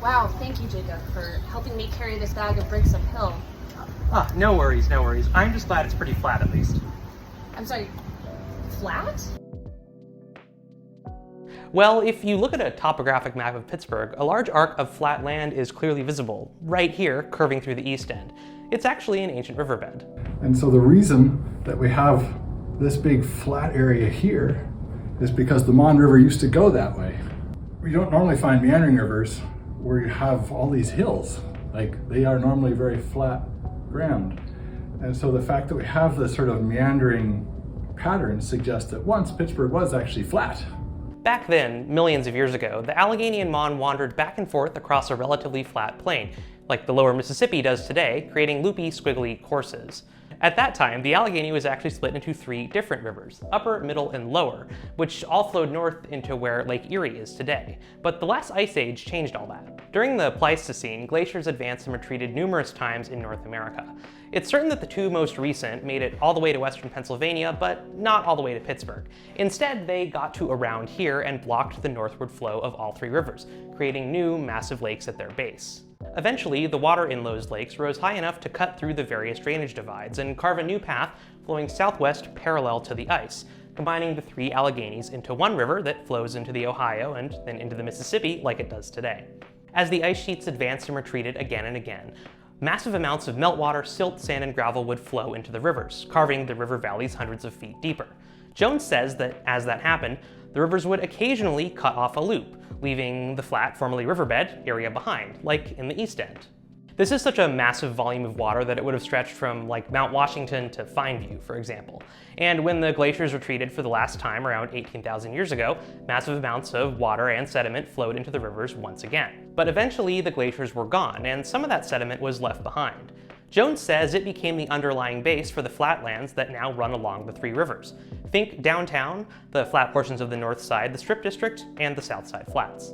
Wow, thank you, Jacob, for helping me carry this bag of bricks uphill. Ah, no worries, no worries. I'm just glad it's pretty flat at least. I'm sorry, flat? Well, if you look at a topographic map of Pittsburgh, a large arc of flat land is clearly visible, right here, curving through the east end. It's actually an ancient riverbed. And so the reason that we have this big flat area here is because the Mon River used to go that way. We don't normally find meandering rivers where you have all these hills. Like, they are normally very flat ground. And so the fact that we have this sort of meandering pattern suggests that once Pittsburgh was actually flat. Back then, millions of years ago, the Allegheny and Mon wandered back and forth across a relatively flat plain, like the lower Mississippi does today, creating loopy, squiggly courses. At that time, the Allegheny was actually split into 3 different rivers, upper, middle, and lower, which all flowed north into where Lake Erie is today. But the last ice age changed all that. During the Pleistocene, glaciers advanced and retreated numerous times in North America. It's certain that the 2 most recent made it all the way to western Pennsylvania, but not all the way to Pittsburgh. Instead, they got to around here and blocked the northward flow of all 3 rivers, creating new, massive lakes at their base. Eventually, the water in those lakes rose high enough to cut through the various drainage divides and carve a new path flowing southwest parallel to the ice, combining the 3 Alleghenies into one river that flows into the Ohio and then into the Mississippi like it does today. As the ice sheets advanced and retreated again and again, massive amounts of meltwater, silt, sand, and gravel would flow into the rivers, carving the river valleys hundreds of feet deeper. Jones says that as that happened, the rivers would occasionally cut off a loop, leaving the flat, formerly riverbed, area behind, like in the East End. This is such a massive volume of water that it would have stretched from like Mount Washington to Fineview, for example. And when the glaciers retreated for the last time around 18,000 years ago, massive amounts of water and sediment flowed into the rivers once again. But eventually the glaciers were gone, and some of that sediment was left behind. Jones says it became the underlying base for the flatlands that now run along the 3 rivers. Think downtown, the flat portions of the north side, the Strip District, and the south side flats.